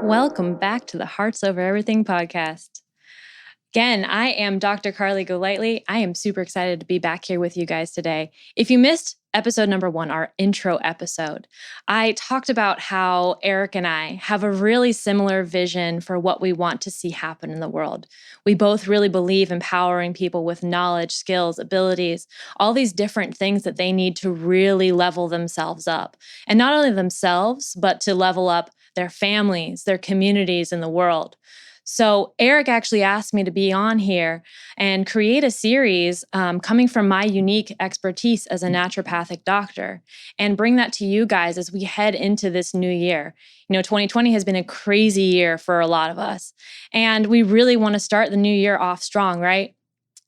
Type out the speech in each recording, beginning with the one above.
Welcome back to the Hearts Over Everything podcast. Again, I am Dr. Carleigh Golightly. I am super excited to be back here with you guys today. If you missed episode number 1, our intro episode, I talked about how Eric and I have a really similar vision for what we want to see happen in the world. We both really believe empowering people with knowledge, skills, abilities, all these different things that they need to really level themselves up. And not only themselves, but to level up their families, their communities, and the world. So Eric actually asked me to be on here and create a series coming from my unique expertise as a naturopathic doctor and bring that to you guys as we head into this new year. 2020 has been a crazy year for a lot of us, and we really want to start the new year off strong, right?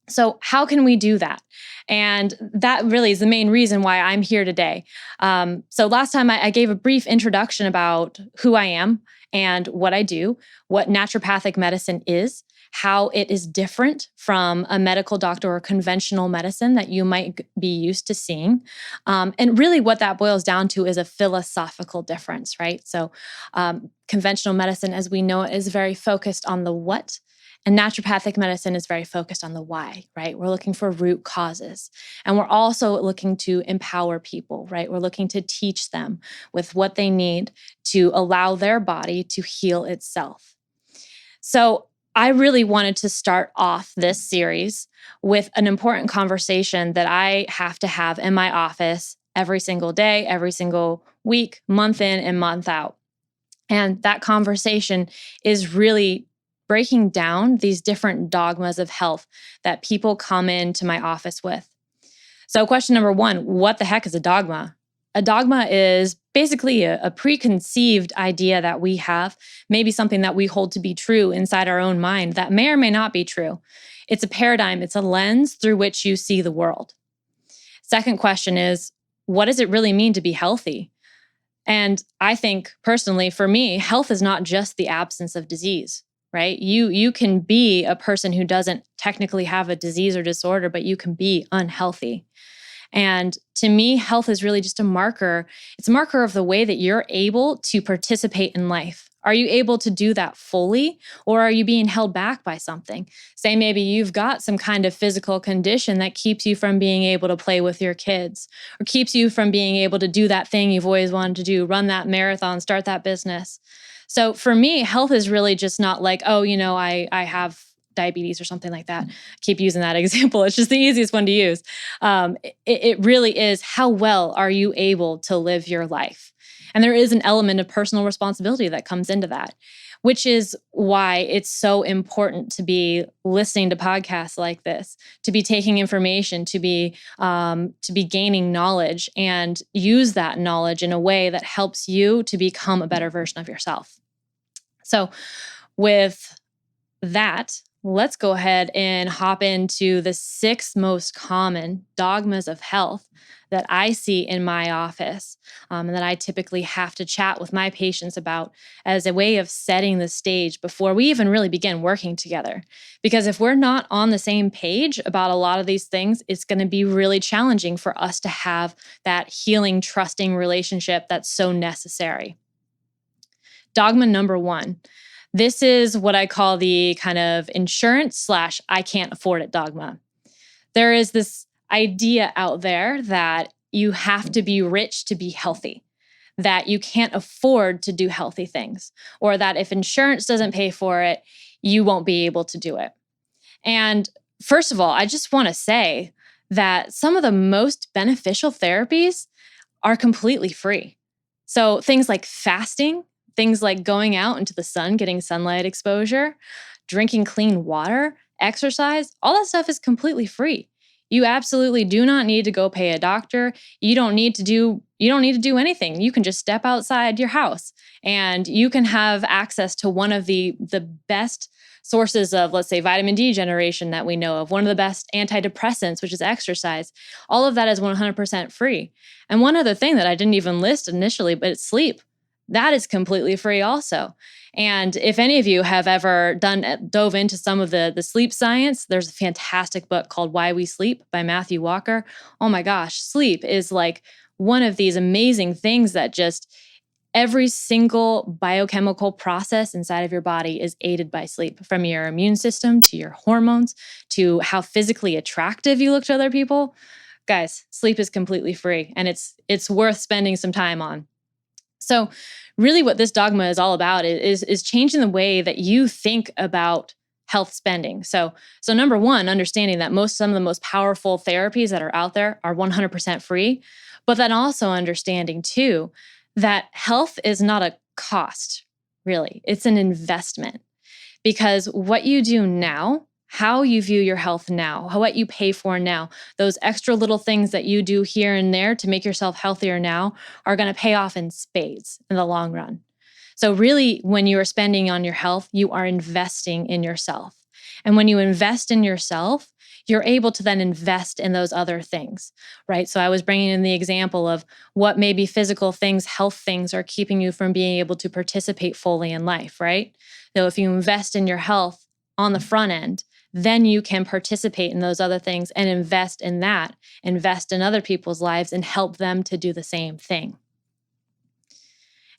So how can we do that? And that really is the main reason why I'm here today. So last time I gave a brief introduction about who I am and what I do, what naturopathic medicine is, how it is different from a medical doctor or conventional medicine that you might be used to seeing. And really what that boils down to is a philosophical difference, right? So conventional medicine, as we know it, is very focused on the what. And naturopathic medicine is very focused on the why, right? We're looking for root causes. And we're also looking to empower people, right? We're looking to teach them with what they need to allow their body to heal itself. So I really wanted to start off this series with an important conversation that I have to have in my office every single day, every single week, month in and month out. And that conversation is really breaking down these different dogmas of health that people come into my office with. So question number 1, what the heck is a dogma? A dogma is basically a preconceived idea that we have, maybe something that we hold to be true inside our own mind that may or may not be true. It's a paradigm, it's a lens through which you see the world. Second question is, what does it really mean to be healthy? And I think personally, for me, health is not just the absence of disease. Right? You can be a person who doesn't technically have a disease or disorder, but you can be unhealthy. And to me, health is really just a marker. It's a marker of the way that you're able to participate in life. Are you able to do that fully, or are you being held back by something? Say maybe you've got some kind of physical condition that keeps you from being able to play with your kids, or keeps you from being able to do that thing you've always wanted to do, run that marathon, start that business. So for me, health is really just not like, I have diabetes or something like that. I keep using that example. It's just the easiest one to use. It really is, how well are you able to live your life? And there is an element of personal responsibility that comes into that, which is why it's so important to be listening to podcasts like this, to be taking information, to be gaining knowledge, and use that knowledge in a way that helps you to become a better version of yourself. So with that, let's go ahead and hop into the 6 most common dogmas of health that I see in my office, and that I typically have to chat with my patients about as a way of setting the stage before we even really begin working together. Because if we're not on the same page about a lot of these things, it's going to be really challenging for us to have that healing, trusting relationship that's so necessary. Dogma number 1. This is what I call the kind of insurance / I can't afford it dogma. There is this idea out there that you have to be rich to be healthy, that you can't afford to do healthy things, or that if insurance doesn't pay for it, you won't be able to do it. And first of all, I just want to say that some of the most beneficial therapies are completely free. So things like fasting, things like going out into the sun, getting sunlight exposure, drinking clean water, exercise, all that stuff is completely free. You absolutely do not need to go pay a doctor. You don't need to do anything. You can just step outside your house and you can have access to one of the best sources of, let's say, vitamin D generation that we know of, one of the best antidepressants, which is exercise. All of that is 100% free. And one other thing that I didn't even list initially, but it's sleep. That is completely free also. And if any of you have ever dove into some of the sleep science, there's a fantastic book called Why We Sleep by Matthew Walker. Oh my gosh, sleep is like one of these amazing things that just every single biochemical process inside of your body is aided by sleep, from your immune system to your hormones to how physically attractive you look to other people. Guys, sleep is completely free and it's worth spending some time on. So really what this dogma is all about is changing the way that you think about health spending. So number one, understanding that some of the most powerful therapies that are out there are 100% free, but then also understanding too that health is not a cost, really. It's an investment, because what you do now, how you view your health now, what you pay for now, those extra little things that you do here and there to make yourself healthier now are going to pay off in spades in the long run. So really, when you are spending on your health, you are investing in yourself. And when you invest in yourself, you're able to then invest in those other things, right? So I was bringing in the example of what maybe physical things, health things are keeping you from being able to participate fully in life, right? So if you invest in your health on the front end, then you can participate in those other things and invest in that, invest in other people's lives and help them to do the same thing.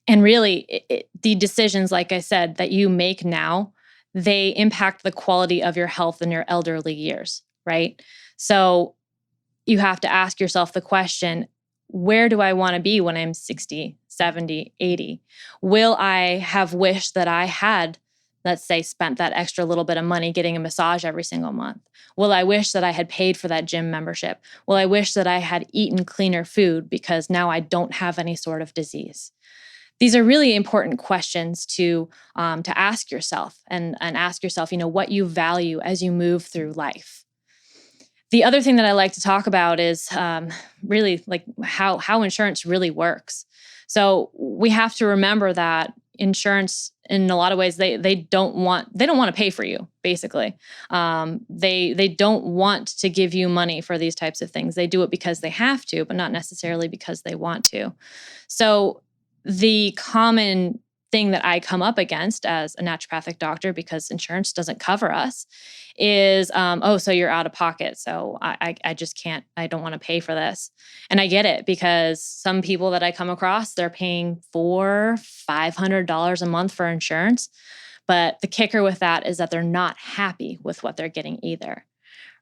And really, the decisions, like I said, that you make now, they impact the quality of your health in your elderly years, right? So you have to ask yourself the question, where do I want to be when I'm 60, 70, 80? Will I have wished that I had, let's say, spent that extra little bit of money getting a massage every single month? Will I wish that I had paid for that gym membership? Will I wish that I had eaten cleaner food because now I don't have any sort of disease? These are really important questions to ask yourself and ask yourself, what you value as you move through life. The other thing that I like to talk about is really like how insurance really works. So we have to remember that insurance, in a lot of ways, they don't want to pay for you. Basically, they don't want to give you money for these types of things. They do it because they have to, but not necessarily because they want to. So the common thing that I come up against as a naturopathic doctor, because insurance doesn't cover us, is, so you're out of pocket. So I just can't, I don't want to pay for this. And I get it, because some people that I come across, they're paying $400-$500 a month for insurance. But the kicker with that is that they're not happy with what they're getting either,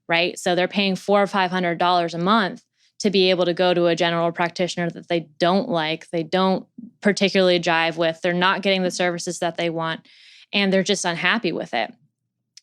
right? So they're paying $400 or $500 a month to be able to go to a general practitioner that they don't like, they don't particularly jive with, they're not getting the services that they want, and they're just unhappy with it.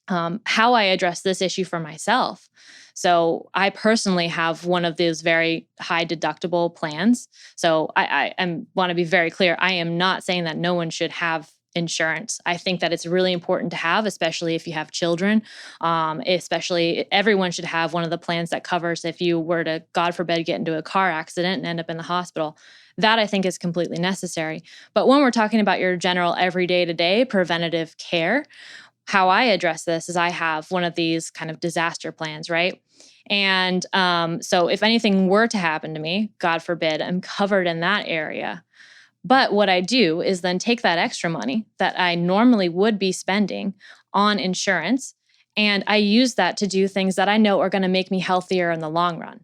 How I address this issue for myself. So I personally have one of those very high deductible plans. So I want to be very clear. I am not saying that no one should have insurance. I think that it's really important to have, especially if you have children. Especially everyone should have one of the plans that covers if you were to, God forbid, get into a car accident and end up in the hospital. That I think is completely necessary. But when we're talking about your general everyday to day preventative care, how I address this is I have one of these kind of disaster plans, right? And so if anything were to happen to me, God forbid, I'm covered in that area. But what I do is then take that extra money that I normally would be spending on insurance, and I use that to do things that I know are going to make me healthier in the long run,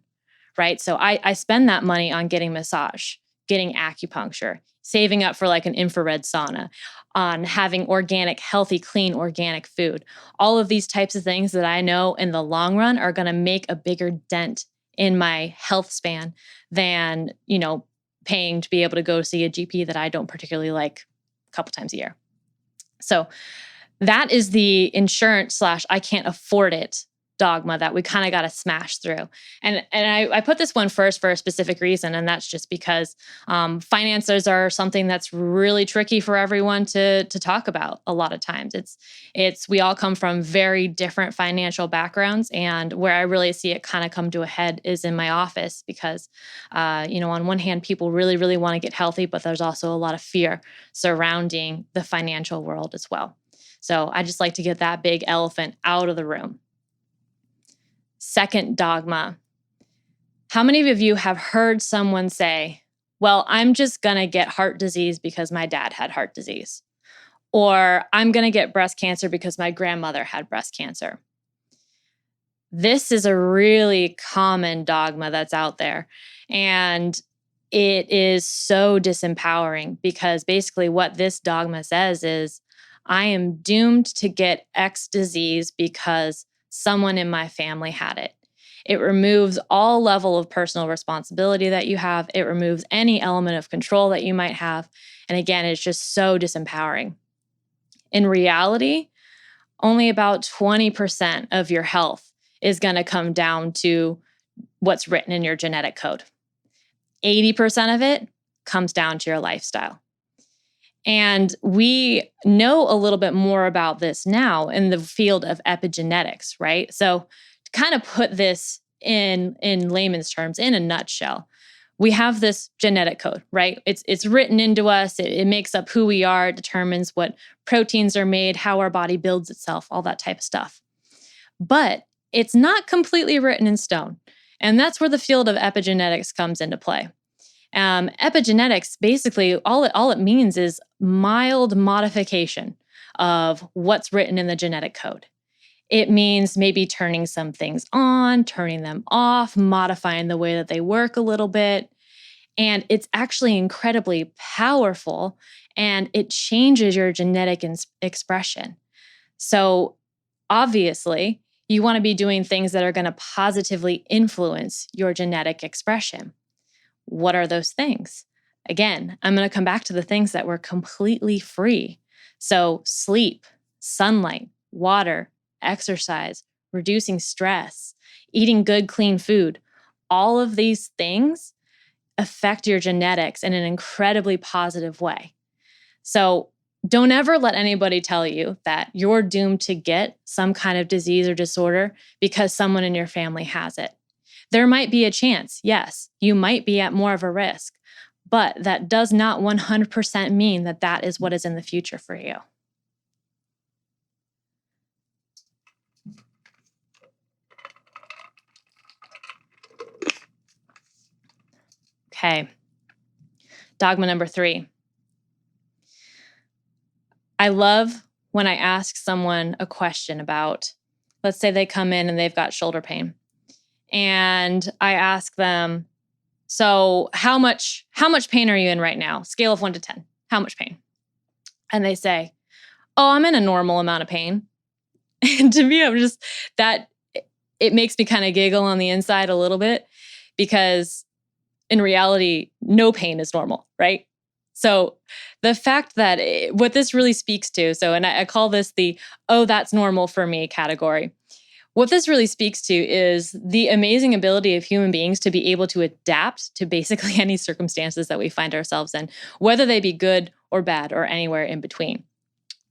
right? So I spend that money on getting massage, getting acupuncture, saving up for like an infrared sauna, on having organic, healthy, clean, organic food. All of these types of things that I know in the long run are going to make a bigger dent in my health span than, paying to be able to go see a GP that I don't particularly like a couple times a year. So that is the insurance / I can't afford it dogma that we kind of got to smash through. And I put this one first for a specific reason, and that's just because finances are something that's really tricky for everyone to talk about a lot of times. It's we all come from very different financial backgrounds, and where I really see it kind of come to a head is in my office because, on one hand, people really, really want to get healthy, but there's also a lot of fear surrounding the financial world as well. So I just like to get that big elephant out of the room. Second dogma. How many of you have heard someone say, well, I'm just going to get heart disease because my dad had heart disease? Or I'm going to get breast cancer because my grandmother had breast cancer? This is a really common dogma that's out there. And it is so disempowering because basically what this dogma says is, I am doomed to get X disease because someone in my family had it. It removes all level of personal responsibility that you have. It removes any element of control that you might have. And again, it's just so disempowering. In reality, only about 20% of your health is going to come down to what's written in your genetic code. 80% of it comes down to your lifestyle. And we know a little bit more about this now in the field of epigenetics, right? So to kind of put this in layman's terms, in a nutshell, we have this genetic code, right? It's written into us. It makes up who we are. It determines what proteins are made, how our body builds itself, all that type of stuff. But it's not completely written in stone. And that's where the field of epigenetics comes into play. Epigenetics, basically, all it means is mild modification of what's written in the genetic code. It means maybe turning some things on, turning them off, modifying the way that they work a little bit. And it's actually incredibly powerful, and it changes your genetic expression. So obviously, you want to be doing things that are going to positively influence your genetic expression. What are those things? Again, I'm going to come back to the things that were completely free. So sleep, sunlight, water, exercise, reducing stress, eating good, clean food. All of these things affect your genetics in an incredibly positive way. So don't ever let anybody tell you that you're doomed to get some kind of disease or disorder because someone in your family has it. There might be a chance, yes, you might be at more of a risk, but that does not 100% mean that that is what is in the future for you. Okay, dogma number 3. I love when I ask someone a question about, let's say they come in and they've got shoulder pain. And I ask them, so how much pain are you in right now? Scale of 1 to 10. How much pain? And they say, oh, I'm in a normal amount of pain. And to me, it makes me kind of giggle on the inside a little bit because in reality, no pain is normal, right? So the fact that what this really speaks to, and I call this the, oh, that's normal for me category. What this really speaks to is the amazing ability of human beings to be able to adapt to basically any circumstances that we find ourselves in, whether they be good or bad or anywhere in between.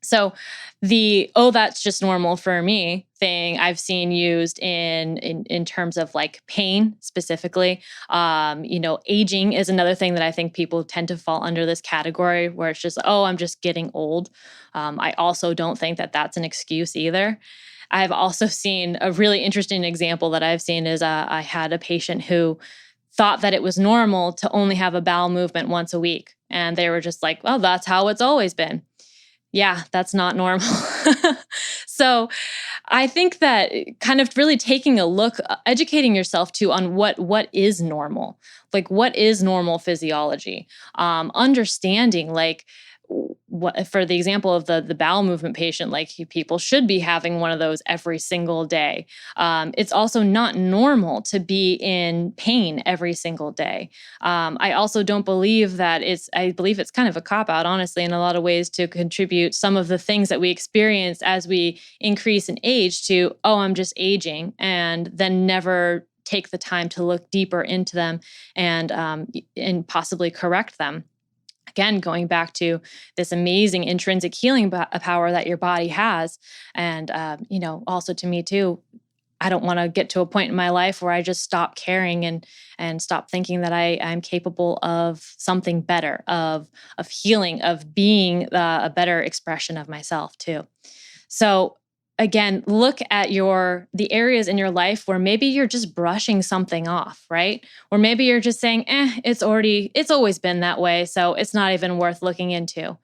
So the, oh, that's just normal for me thing I've seen used in terms of like pain specifically. Aging is another thing that I think people tend to fall under this category where it's just, oh, I'm just getting old. I also don't think that that's an excuse either. I've also seen a really interesting example that I've seen is I had a patient who thought that it was normal to only have a bowel movement once a week. And they were just like, well, that's how it's always been. Yeah, that's not normal. So I think that kind of really taking a look, educating yourself too on what is normal, like what is normal physiology, understanding like what, for the example of the bowel movement patient, like people should be having one of those every single day. It's also not normal to be in pain every single day. I also don't believe that I believe it's kind of a cop out, honestly, in a lot of ways, to contribute some of the things that we experience as we increase in age to, oh, I'm just aging, and then never take the time to look deeper into them and possibly correct them. Again, going back to this amazing intrinsic healing power that your body has. And, also to me too, I don't want to get to a point in my life where I just stop caring and stop thinking that I'm capable of something better, of healing, of being a better expression of myself too. So again, look at the areas in your life where maybe you're just brushing something off, right? Or maybe you're just saying, it's always been that way, so it's not even worth looking into.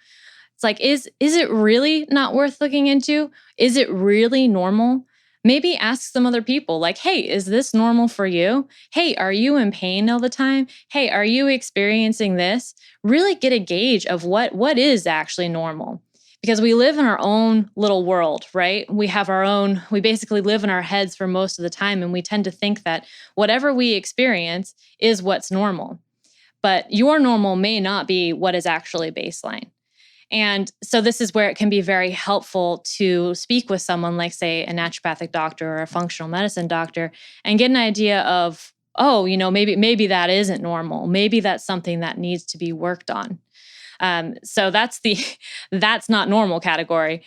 It's like, is it really not worth looking into? Is it really normal? Maybe ask some other people, like, hey, is this normal for you? Hey, are you in pain all the time? Hey, are you experiencing this? Really get a gauge of what is actually normal. Because we live in our own little world, right? We basically live in our heads for most of the time, and we tend to think that whatever we experience is what's normal. But your normal may not be what is actually baseline. And so this is where it can be very helpful to speak with someone like, say, a naturopathic doctor or a functional medicine doctor and get an idea of, oh, maybe that isn't normal. Maybe that's something that needs to be worked on. So that's that's not normal category.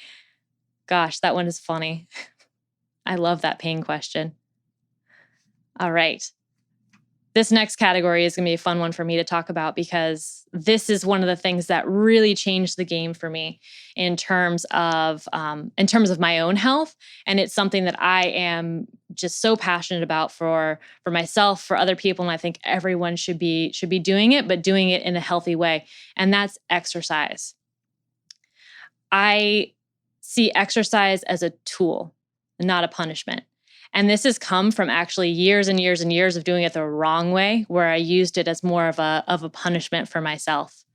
Gosh, that one is funny. I love that pain question. All right. This next category is going to be a fun one for me to talk about, because this is one of the things that really changed the game for me in terms of my own health, and it's something that I am just so passionate about for myself, for other people, and I think everyone should be doing it, but doing it in a healthy way, and that's exercise. I see exercise as a tool, not a punishment. And this has come from actually years and years and years of doing it the wrong way, where I used it as more of a punishment for myself.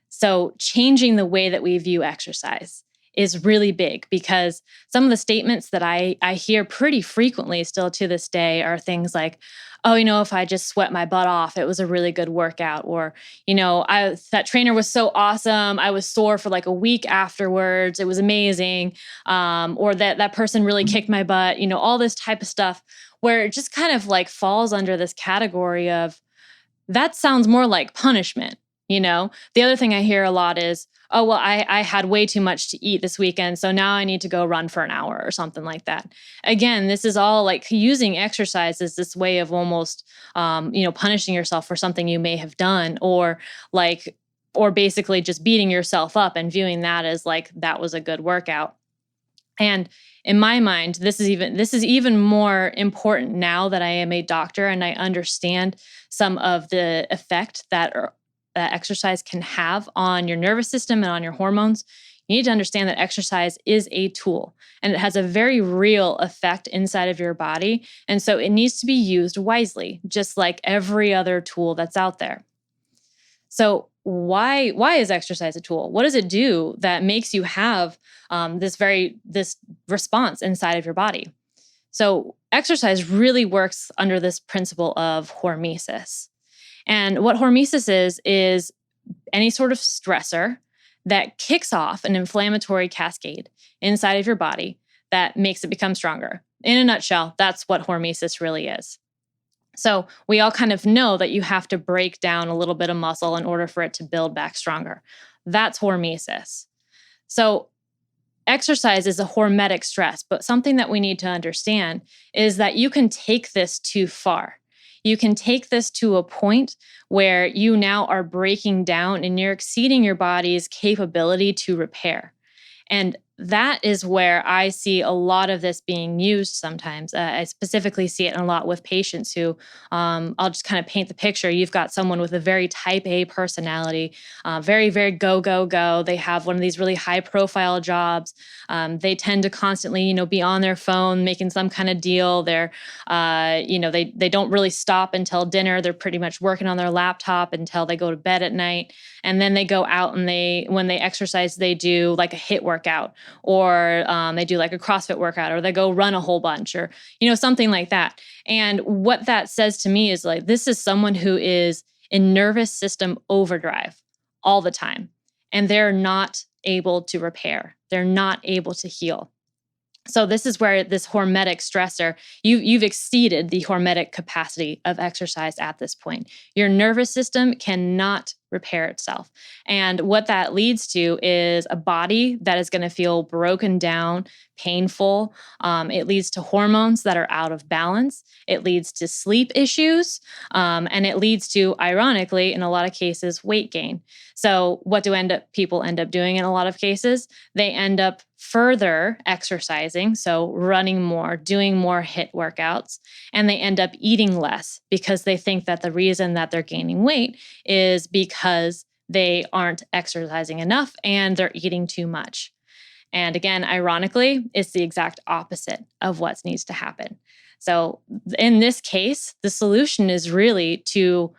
So changing the way that we view exercise is really big, because some of the statements that I hear pretty frequently still to this day are things like, oh, if I just sweat my butt off, it was a really good workout. Or, that trainer was so awesome, I was sore for like a week afterwards. It was amazing. Or that person really kicked my butt, all this type of stuff, where it just kind of like falls under this category of, that sounds more like punishment. The other thing I hear a lot is, oh, well, I had way too much to eat this weekend, so now I need to go run for an hour or something like that. Again, this is all like using exercise as this way of almost, punishing yourself for something you may have done, or basically just beating yourself up and viewing that as like, that was a good workout. And in my mind, this is even more important now that I am a doctor and I understand some of the effect that exercise can have on your nervous system and on your hormones. You need to understand that exercise is a tool, and it has a very real effect inside of your body. And so it needs to be used wisely, just like every other tool that's out there. So why is exercise a tool? What does it do that makes you have this response inside of your body? So exercise really works under this principle of hormesis. And what hormesis is any sort of stressor that kicks off an inflammatory cascade inside of your body that makes it become stronger. In a nutshell, that's what hormesis really is. So we all kind of know that you have to break down a little bit of muscle in order for it to build back stronger. That's hormesis. So exercise is a hormetic stress, but something that we need to understand is that you can take this too far. You can take this to a point where you now are breaking down and you're exceeding your body's capability to repair. And that is where I see a lot of this being used sometimes. I specifically see it a lot with patients who, I'll just kind of paint the picture. You've got someone with a very type A personality, very, very go, go, go. They have one of these really high profile jobs. They tend to constantly, be on their phone, making some kind of deal. They don't really stop until dinner. They're pretty much working on their laptop until they go to bed at night. And then they go out and when they exercise, they do like a HIIT workout, or they do like a CrossFit workout, or they go run a whole bunch, or, something like that. And what that says to me is like, this is someone who is in nervous system overdrive all the time, and they're not able to repair. They're not able to heal. So this is where this hormetic stressor, you've exceeded the hormetic capacity of exercise at this point. Your nervous system cannot repair itself. And what that leads to is a body that is going to feel broken down, painful. It leads to hormones that are out of balance. It leads to sleep issues. And it leads to, ironically, in a lot of cases, weight gain. So what do people end up doing in a lot of cases? They end up further exercising, so running more, doing more HIIT workouts, and they end up eating less because they think that the reason that they're gaining weight is because they aren't exercising enough and they're eating too much. And again, ironically, it's the exact opposite of what needs to happen. So in this case, the solution is really to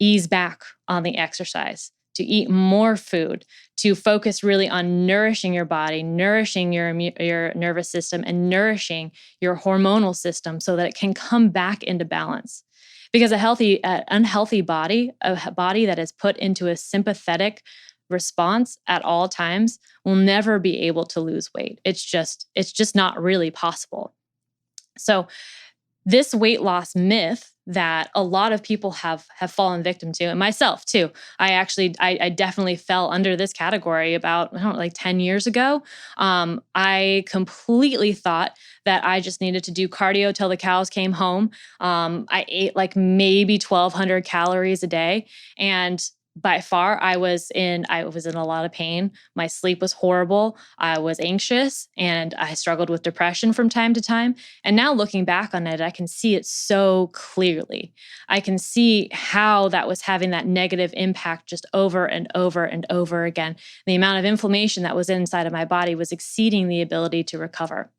ease back on the exercise, to eat more food, to focus really on nourishing your body, nourishing your nervous system, and nourishing your hormonal system so that it can come back into balance. Because unhealthy body, a body that is put into a sympathetic response at all times, will never be able to lose weight. It's just not really possible. So this weight loss myth that a lot of people have fallen victim to, and myself too. I definitely fell under this category about, 10 years ago. I completely thought that I just needed to do cardio till the cows came home. I ate like maybe 1,200 calories a day, and by far, I was in a lot of pain. My sleep was horrible. I was anxious, and I struggled with depression from time to time. And now looking back on it, I can see it so clearly. I can see how that was having that negative impact just over and over and over again. The amount of inflammation that was inside of my body was exceeding the ability to recover.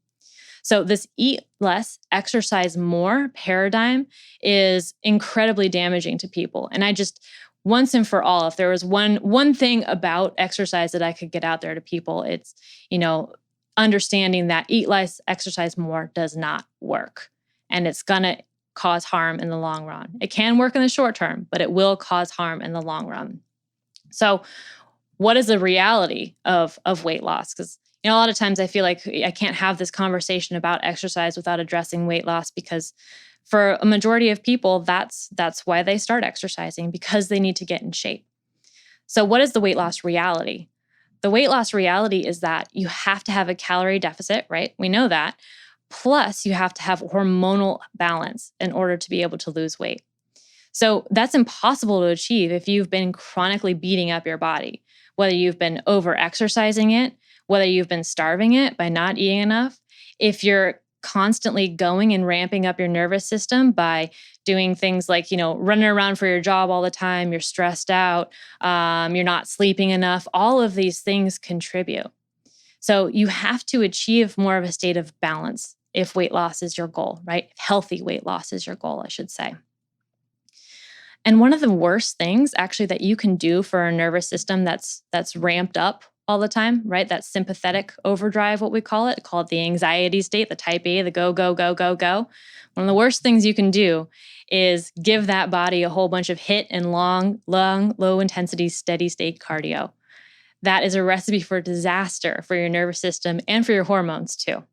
So this eat less, exercise more paradigm is incredibly damaging to people. And I just, once and for all, if there was one thing about exercise that I could get out there to people, it's, understanding that eat less, exercise more does not work. And it's going to cause harm in the long run. It can work in the short term, but it will cause harm in the long run. So what is the reality of weight loss? Because a lot of times I feel like I can't have this conversation about exercise without addressing weight loss, because for a majority of people, that's why they start exercising, because they need to get in shape. So what is the weight loss reality? The weight loss reality is that you have to have a calorie deficit, right? We know that. Plus, you have to have hormonal balance in order to be able to lose weight. So that's impossible to achieve if you've been chronically beating up your body, whether you've been over-exercising it, whether you've been starving it by not eating enough. If you're constantly going and ramping up your nervous system by doing things like, running around for your job all the time, you're stressed out, you're not sleeping enough, all of these things contribute. So you have to achieve more of a state of balance if weight loss is your goal, right? Healthy weight loss is your goal, I should say. And one of the worst things actually that you can do for a nervous system that's ramped up all the time, right? That sympathetic overdrive, what we call it the anxiety state, the type A, the go, go, go, go, go. One of the worst things you can do is give that body a whole bunch of HIIT and long, low intensity, steady state cardio. That is a recipe for disaster for your nervous system and for your hormones too.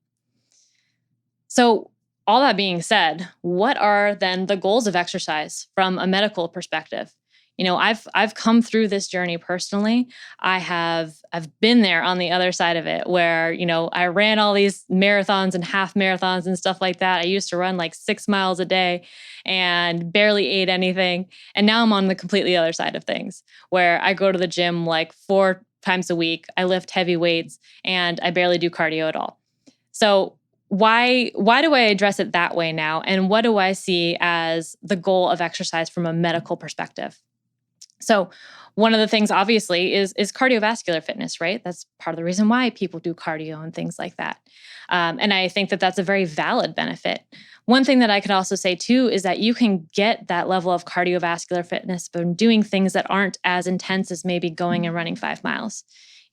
So all that being said, what are then the goals of exercise from a medical perspective? I've come through this journey personally. I've been there on the other side of it where, I ran all these marathons and half marathons and stuff like that. I used to run like 6 miles a day and barely ate anything. And now I'm on the completely other side of things where I go to the gym like 4 times a week. I lift heavy weights and I barely do cardio at all. So why do I address it that way now? And what do I see as the goal of exercise from a medical perspective? So one of the things obviously is cardiovascular fitness, right? That's part of the reason why people do cardio and things like that. And I think that that's a very valid benefit. One thing that I could also say too is that you can get that level of cardiovascular fitness from doing things that aren't as intense as maybe going and running 5 miles.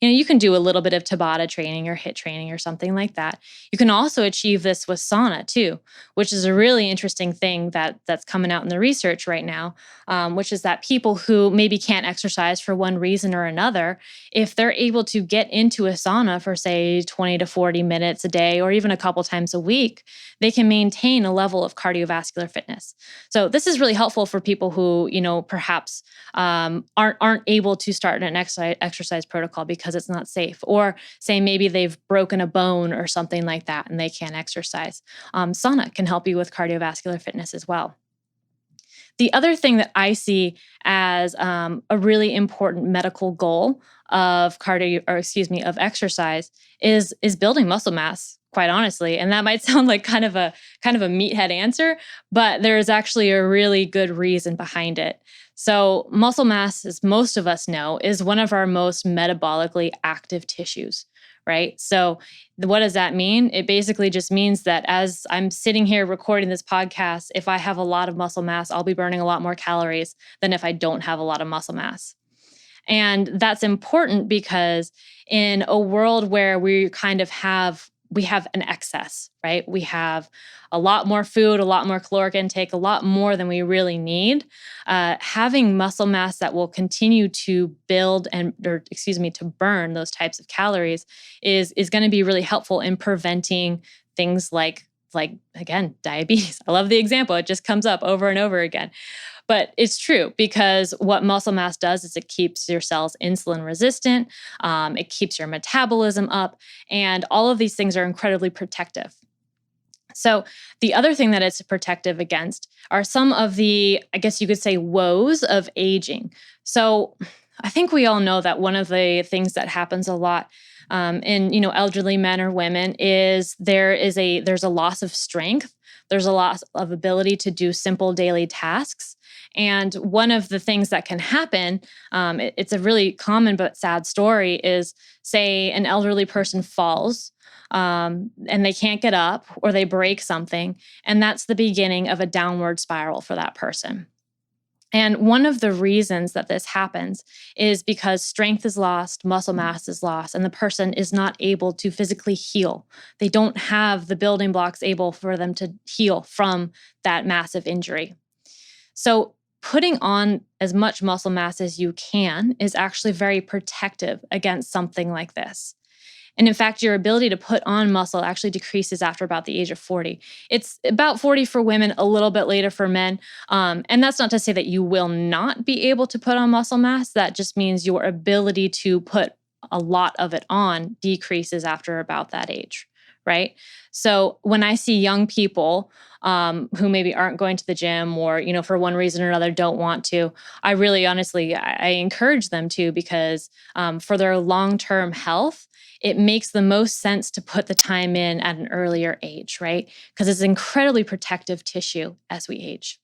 You can do a little bit of Tabata training or HIIT training or something like that. You can also achieve this with sauna too, which is a really interesting thing that's coming out in the research right now, which is that people who maybe can't exercise for one reason or another, if they're able to get into a sauna for say 20 to 40 minutes a day or even a couple times a week, they can maintain a level of cardiovascular fitness. So this is really helpful for people who, perhaps aren't able to start an exercise protocol because it's not safe, or say maybe they've broken a bone or something like that and they can't exercise. Sauna can help you with cardiovascular fitness as well. The other thing that I see as a really important medical goal of of exercise is building muscle mass, quite honestly. And that might sound like kind of a meathead answer, but there is actually a really good reason behind it. So muscle mass, as most of us know, is one of our most metabolically active tissues, right? So what does that mean? It basically just means that as I'm sitting here recording this podcast, if I have a lot of muscle mass, I'll be burning a lot more calories than if I don't have a lot of muscle mass. And that's important because in a world where we have an excess, right? We have a lot more food, a lot more caloric intake, a lot more than we really need. Having muscle mass that will continue to build to burn those types of calories is going to be really helpful in preventing things like again, diabetes. I love the example. It just comes up over and over again. But it's true because what muscle mass does is it keeps your cells insulin resistant, it keeps your metabolism up, and all of these things are incredibly protective. So the other thing that it's protective against are some of the, I guess you could say, woes of aging. So I think we all know that one of the things that happens a lot in elderly men or women is there's a loss of strength. There's a loss of ability to do simple daily tasks. And one of the things that can happen, it's a really common but sad story, is say an elderly person falls and they can't get up or they break something. And that's the beginning of a downward spiral for that person. And one of the reasons that this happens is because strength is lost, muscle mass is lost, and the person is not able to physically heal. They don't have the building blocks able for them to heal from that massive injury. So putting on as much muscle mass as you can is actually very protective against something like this. And in fact, your ability to put on muscle actually decreases after about the age of 40. It's about 40 for women, a little bit later for men. And that's not to say that you will not be able to put on muscle mass. That just means your ability to put a lot of it on decreases after about that age, right? So when I see young people who maybe aren't going to the gym or, for one reason or another don't want to, I really honestly, I encourage them to, because for their long-term health, it makes the most sense to put the time in at an earlier age, right? Because it's incredibly protective tissue as we age.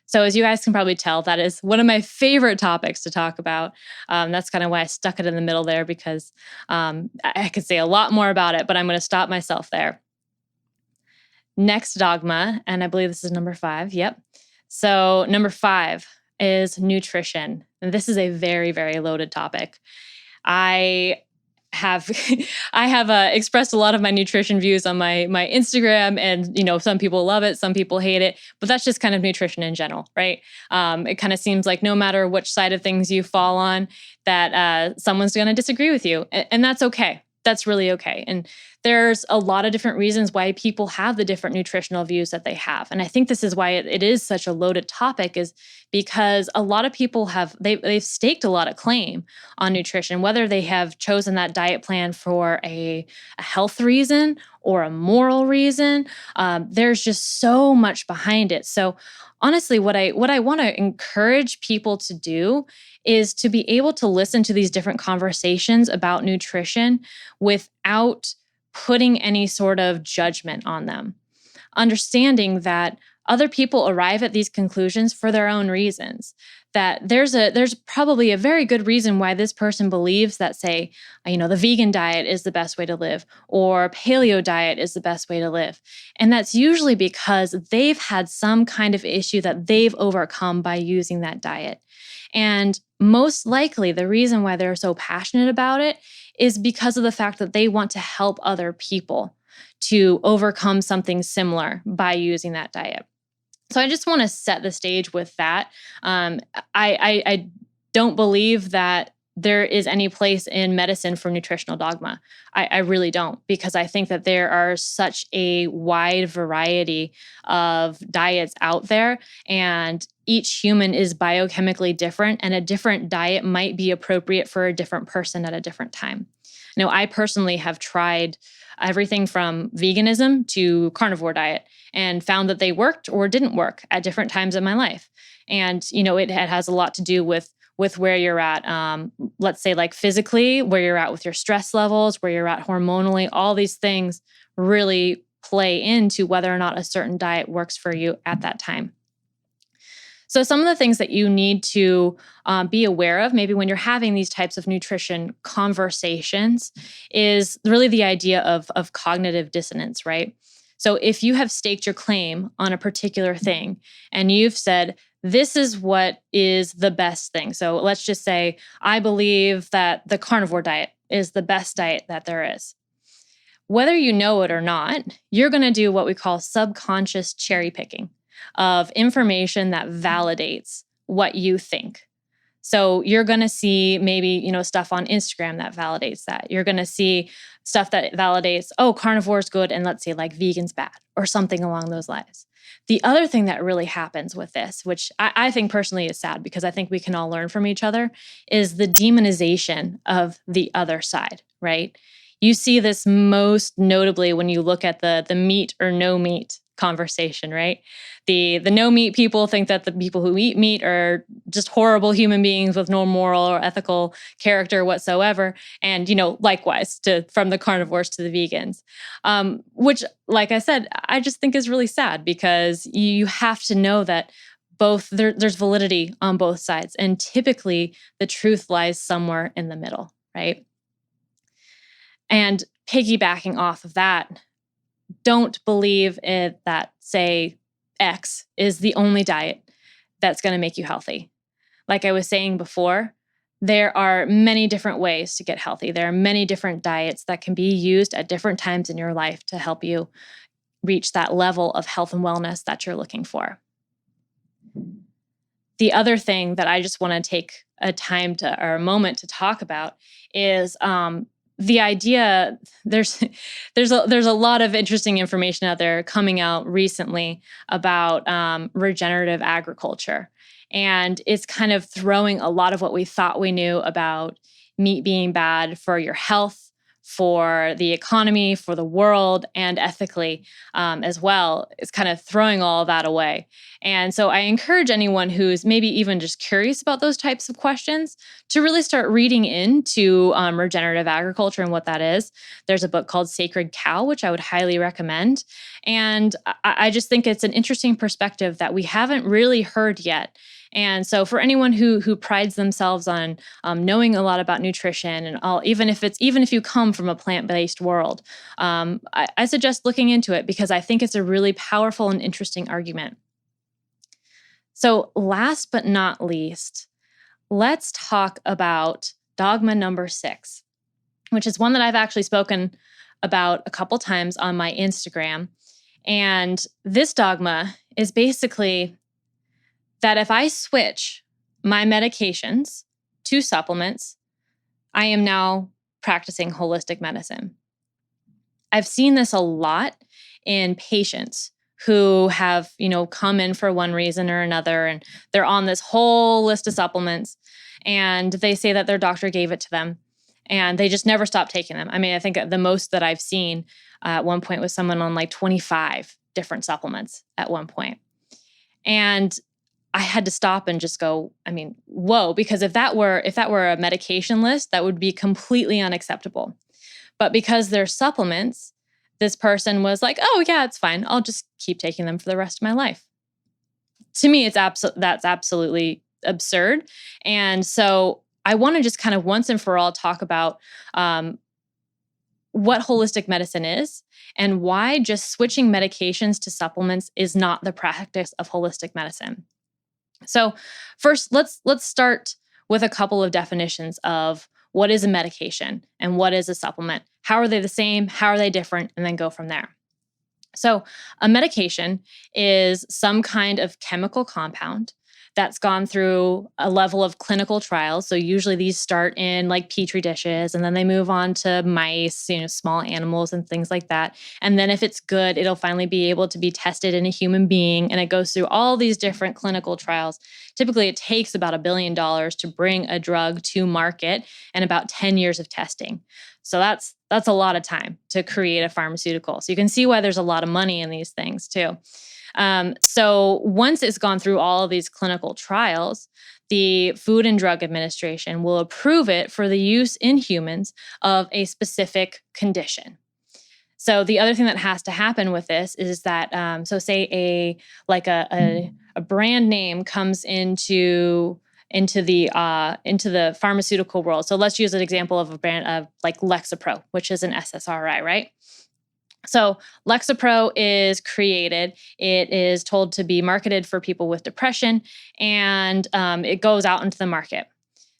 So as you guys can probably tell, that is one of my favorite topics to talk about. That's kind of why I stuck it in the middle there, because I could say a lot more about it, but I'm going to stop myself there. Next dogma, and I believe this is number 5. Yep. So number 5 is nutrition. And this is a very, very loaded topic. I have expressed a lot of my nutrition views on my Instagram, and some people love it, some people hate it, but that's just kind of nutrition in general, right? It kind of seems like no matter which side of things you fall on, that someone's going to disagree with you, and that's okay. That's really okay. And there's a lot of different reasons why people have the different nutritional views that they have. And I think this is why it is such a loaded topic, is because a lot of people they've staked a lot of claim on nutrition, whether they have chosen that diet plan for a health reason or a moral reason. There's just so much behind it. So honestly, what I want to encourage people to do is to be able to listen to these different conversations about nutrition without putting any sort of judgment on them. Understanding that other people arrive at these conclusions for their own reasons. That there's probably a very good reason why this person believes that, say, the vegan diet is the best way to live, or paleo diet is the best way to live. And that's usually because they've had some kind of issue that they've overcome by using that diet. And most likely, the reason why they're so passionate about it is because of the fact that they want to help other people to overcome something similar by using that diet. So I just want to set the stage with that. I don't believe that there is any place in medicine for nutritional dogma. I really don't, because I think that there are such a wide variety of diets out there, and each human is biochemically different, and a different diet might be appropriate for a different person at a different time. Now, I personally have tried everything from veganism to carnivore diet and found that they worked or didn't work at different times in my life. And, it has a lot to do with where you're at, let's say like physically, where you're at with your stress levels, where you're at hormonally. All these things really play into whether or not a certain diet works for you at that time. So some of the things that you need to be aware of, maybe when you're having these types of nutrition conversations, is really the idea of cognitive dissonance, right? So if you have staked your claim on a particular thing and you've said, this is what is the best thing. So let's just say, I believe that the carnivore diet is the best diet that there is. Whether you know it or not, you're going to do what we call subconscious cherry picking of information that validates what you think. So you're going to see maybe, stuff on Instagram that validates that. You're going to see stuff that validates, carnivore is good, and let's say like vegan's bad, or something along those lines. The other thing that really happens with this, which I think personally is sad because I think we can all learn from each other, is the demonization of the other side, right? You see this most notably when you look at the meat or no meat conversation, right? The no meat people think that the people who eat meat are just horrible human beings with no moral or ethical character whatsoever. And, likewise from the carnivores to the vegans, which, like I said, I just think is really sad because you have to know that there's validity on both sides. And typically the truth lies somewhere in the middle, right? And piggybacking off of that, don't believe that, say, X is the only diet that's going to make you healthy. Like I was saying before, there are many different ways to get healthy. There are many different diets that can be used at different times in your life to help you reach that level of health and wellness that you're looking for. The other thing that I just want to take a moment to talk about is the idea. There's a lot of interesting information out there coming out recently about regenerative agriculture, and it's kind of throwing a lot of what we thought we knew about meat being bad for your health, for the economy, for the world, and ethically as well. It's kind of throwing all of that away. And so I encourage anyone who's maybe even just curious about those types of questions to really start reading into regenerative agriculture and what that is. There's a book called Sacred Cow, which I would highly recommend. And I just think it's an interesting perspective that we haven't really heard yet. And so for anyone who prides themselves on knowing a lot about nutrition and all, even if you come from a plant-based world, I suggest looking into it because I think it's a really powerful and interesting argument. So last but not least, let's talk about dogma number 6, which is one that I've actually spoken about a couple times on my Instagram. And this dogma is basically that if I switch my medications to supplements, I am now practicing holistic medicine. I've seen this a lot in patients who have, come in for one reason or another, and they're on this whole list of supplements, and they say that their doctor gave it to them. And they just never stopped taking them. I mean, I think the most that I've seen at one point was someone on like 25 different supplements at one point. And I had to stop and just go, I mean, whoa, because if that were a medication list, that would be completely unacceptable. But because they're supplements, this person was like, oh yeah, it's fine. I'll just keep taking them for the rest of my life. To me, that's absolutely absurd. And so I want to just kind of once and for all talk about what holistic medicine is and why just switching medications to supplements is not the practice of holistic medicine. So first, let's start with a couple of definitions of what is a medication and what is a supplement. How are they the same? How are they different? And then go from there. So a medication is some kind of chemical compound that's gone through a level of clinical trials. So usually these start in like petri dishes and then they move on to mice, small animals and things like that. And then if it's good, it'll finally be able to be tested in a human being. And it goes through all these different clinical trials. Typically, it takes about $1 billion to bring a drug to market and about 10 years of testing. So that's a lot of time to create a pharmaceutical. So you can see why there's a lot of money in these things too. So once it's gone through all of these clinical trials, the Food and Drug Administration will approve it for the use in humans of a specific condition. So the other thing that has to happen with this is that, so say a brand name comes into the pharmaceutical world. So let's use an example of a brand of like Lexapro, which is an SSRI, right? So Lexapro is created. It is told to be marketed for people with depression, and it goes out into the market.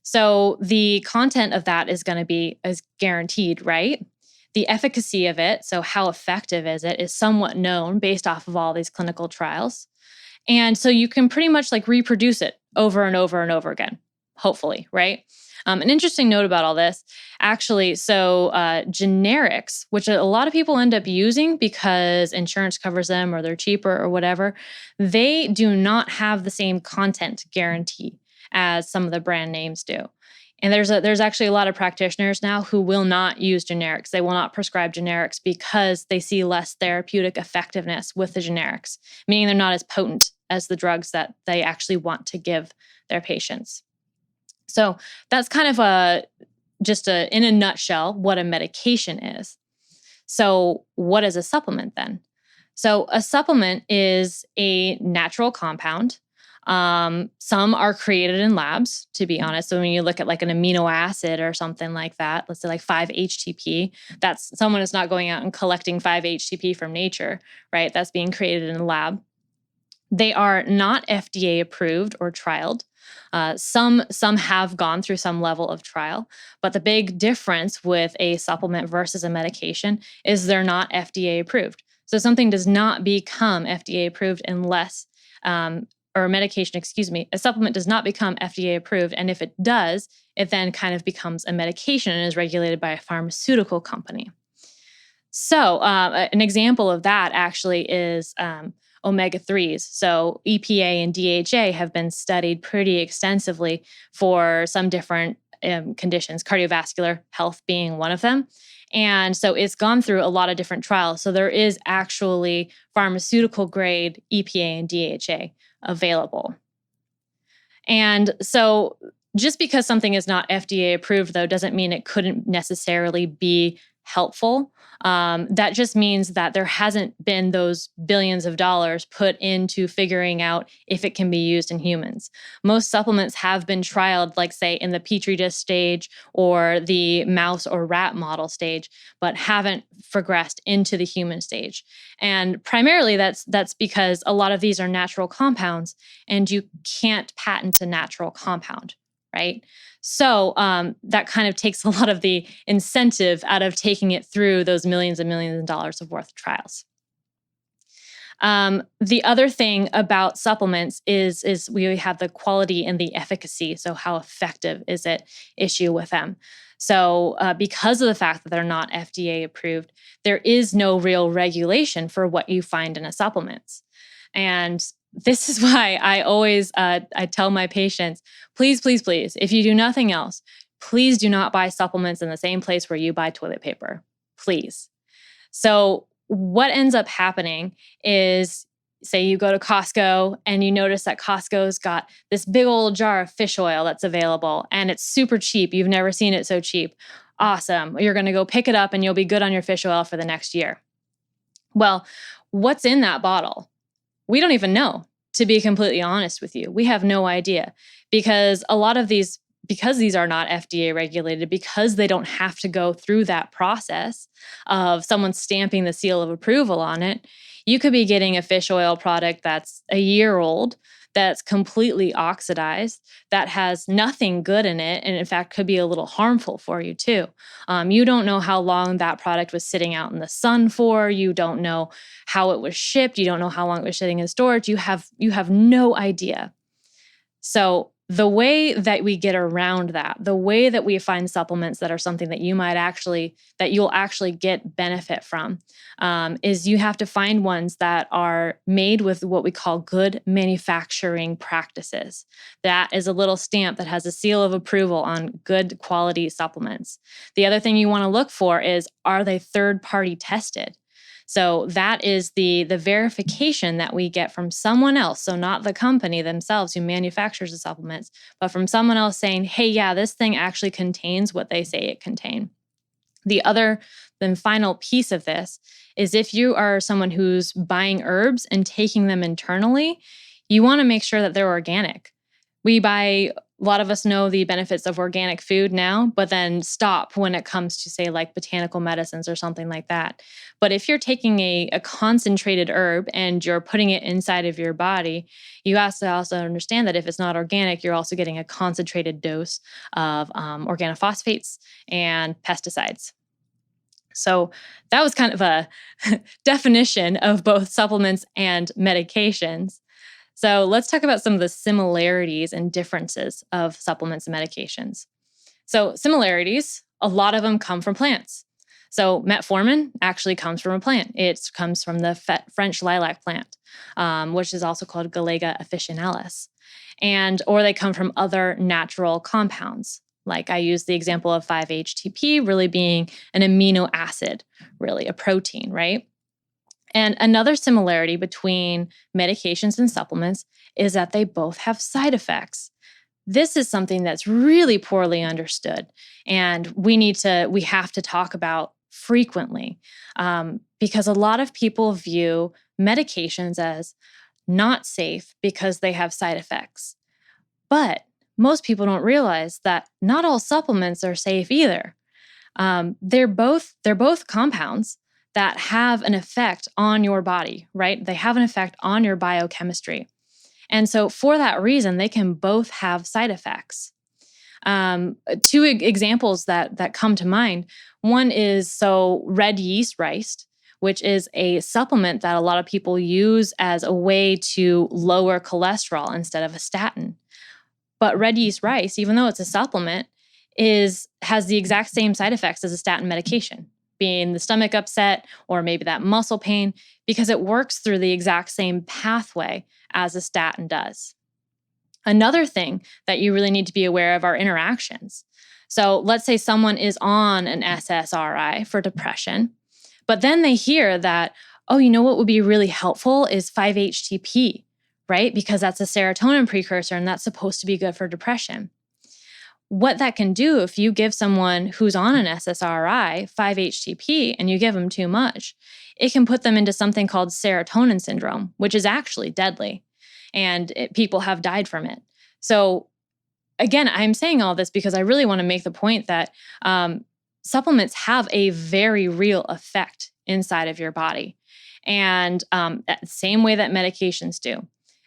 So the content of that is going to be as guaranteed, right? The efficacy of it, so how effective is it, is somewhat known based off of all these clinical trials. And so you can pretty much like reproduce it over and over and over again, hopefully, right? An interesting note about all this, actually, so generics, which a lot of people end up using because insurance covers them or they're cheaper or whatever, they do not have the same content guarantee as some of the brand names do. And there's actually a lot of practitioners now who will not use generics. They will not prescribe generics because they see less therapeutic effectiveness with the generics, meaning they're not as potent as the drugs that they actually want to give their patients. So that's kind of in a nutshell, what a medication is. So what is a supplement then? So a supplement is a natural compound. Some are created in labs, to be honest. So when you look at like an amino acid or something like that, let's say like 5-HTP, that's someone is not going out and collecting 5-HTP from nature, right? That's being created in a lab. They are not FDA approved or trialed. Some have gone through some level of trial, but the big difference with a supplement versus a medication is they're not FDA approved. So something does not become FDA approved unless, or a medication, a supplement does not become FDA approved. And if it does, it then kind of becomes a medication and is regulated by a pharmaceutical company. So an example of that actually is omega-3s. So EPA and DHA have been studied pretty extensively for some different conditions, cardiovascular health being one of them. And so it's gone through a lot of different trials. So there is actually pharmaceutical grade EPA and DHA available. And so just because something is not FDA approved, though, doesn't mean it couldn't necessarily be helpful. That just means that there hasn't been those billions of dollars put into figuring out if it can be used in humans. Most supplements have been trialed, like say in the petri dish stage or the mouse or rat model stage, but haven't progressed into the human stage. And primarily that's because a lot of these are natural compounds and you can't patent a natural compound, right? So that kind of takes a lot of the incentive out of taking it through those millions and millions of dollars of worth of trials. The other thing about supplements is we have the quality and the efficacy. So how effective is it issue with them? So because of the fact that they're not FDA approved, there is no real regulation for what you find in a supplement. And this is why I always I tell my patients, please, please, please, if you do nothing else, please do not buy supplements in the same place where you buy toilet paper. Please. So what ends up happening is, say you go to Costco and you notice that Costco's got this big old jar of fish oil that's available and it's super cheap. You've never seen it so cheap. Awesome. You're going to go pick it up and you'll be good on your fish oil for the next year. Well, what's in that bottle? We don't even know, to be completely honest with you. We have no idea, because a lot of these, because these are not FDA regulated, because they don't have to go through that process of someone stamping the seal of approval on it, you could be getting a fish oil product that's a year old, that's completely oxidized, that has nothing good in it, and in fact could be a little harmful for you too. You don't know how long that product was sitting out in the sun for. You don't know how it was shipped. You don't know how long it was sitting in storage. You have no idea. So the way that we get around that, the way that we find supplements that are something that you'll actually get benefit from, is you have to find ones that are made with what we call good manufacturing practices. That is a little stamp that has a seal of approval on good quality supplements. The other thing you want to look for is, are they third-party tested? So that is the verification that we get from someone else. So not the company themselves who manufactures the supplements, but from someone else saying, hey, yeah, this thing actually contains what they say it contains. The final piece of this is, if you are someone who's buying herbs and taking them internally, you want to make sure that they're organic. A lot of us know the benefits of organic food now, but then stop when it comes to, say, like botanical medicines or something like that. But if you're taking a concentrated herb and you're putting it inside of your body, you have to also understand that if it's not organic, you're also getting a concentrated dose of organophosphates and pesticides. So that was kind of a definition of both supplements and medications. So let's talk about some of the similarities and differences of supplements and medications. So similarities, a lot of them come from plants. So metformin actually comes from a plant. It comes from the French lilac plant, which is also called Galega officinalis. Or they come from other natural compounds. Like I use the example of 5-HTP really being an amino acid, really a protein, right? And another similarity between medications and supplements is that they both have side effects. This is something that's really poorly understood, and we have to talk about frequently, because a lot of people view medications as not safe because they have side effects. But most people don't realize that not all supplements are safe either. They're both compounds that have an effect on your body, right? They have an effect on your biochemistry. And so for that reason, they can both have side effects. Two examples that come to mind. One is red yeast rice, which is a supplement that a lot of people use as a way to lower cholesterol instead of a statin. But red yeast rice, even though it's a supplement, has the exact same side effects as a statin medication, being the stomach upset or maybe that muscle pain, because it works through the exact same pathway as a statin does. Another thing that you really need to be aware of are interactions. So let's say someone is on an SSRI for depression, but then they hear that, oh, you know what would be really helpful is 5-HTP, right? Because that's a serotonin precursor and that's supposed to be good for depression. What that can do, if you give someone who's on an SSRI 5-HTP and you give them too much, it can put them into something called serotonin syndrome, which is actually deadly. And people have died from it. So again, I'm saying all this because I really want to make the point that supplements have a very real effect inside of your body. And the same way that medications do.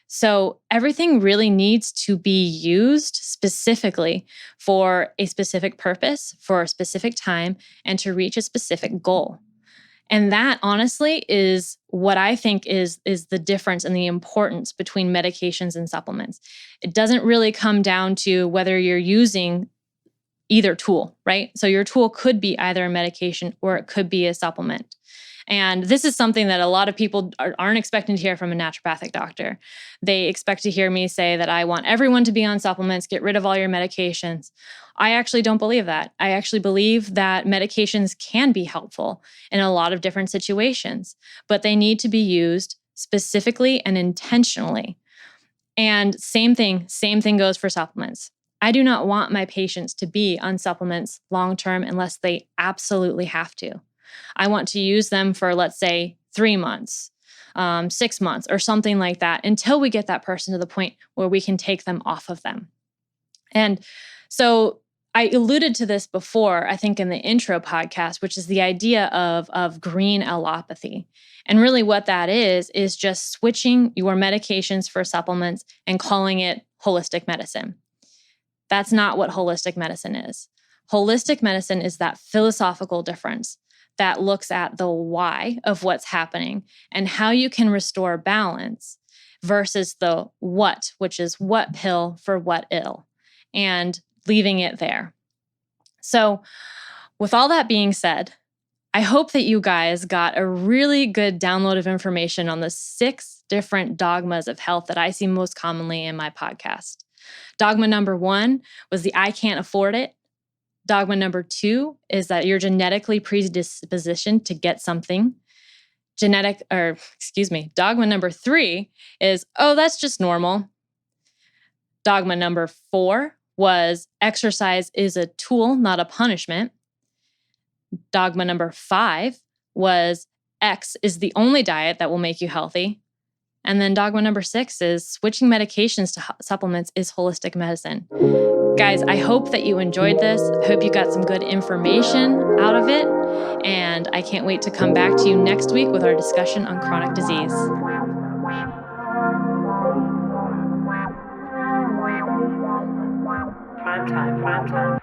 So everything really needs to be used specifically for a specific purpose, for a specific time, and to reach a specific goal. And that, honestly, is what I think is the difference and the importance between medications and supplements. It doesn't really come down to whether you're using either tool, right? So your tool could be either a medication or it could be a supplement. And this is something that a lot of people aren't expecting to hear from a naturopathic doctor. They expect to hear me say that I want everyone to be on supplements, get rid of all your medications. I actually don't believe that. I actually believe that medications can be helpful in a lot of different situations, but they need to be used specifically and intentionally. And same thing goes for supplements. I do not want my patients to be on supplements long-term unless they absolutely have to. I want to use them for, let's say, 3 months, 6 months, or something like that until we get that person to the point where we can take them off of them. And so I alluded to this before, I think in the intro podcast, which is the idea of green allopathy. And really what that is just switching your medications for supplements and calling it holistic medicine. That's not what holistic medicine is. Holistic medicine is that philosophical difference that looks at the why of what's happening and how you can restore balance versus the what, which is what pill for what ill, and leaving it there. So with all that being said, I hope that you guys got a really good download of information on the 6 different dogmas of health that I see most commonly in my podcast. Dogma number 1 was the I can't afford it. Dogma number 2 is that you're genetically predispositioned to get something. Dogma number 3 is, oh, that's just normal. Dogma number 4 was exercise is a tool, not a punishment. Dogma number 5 was X is the only diet that will make you healthy. And then dogma number 6 is switching medications to supplements is holistic medicine. Guys, I hope that you enjoyed this. I hope you got some good information out of it. And I can't wait to come back to you next week with our discussion on chronic disease. Prime time.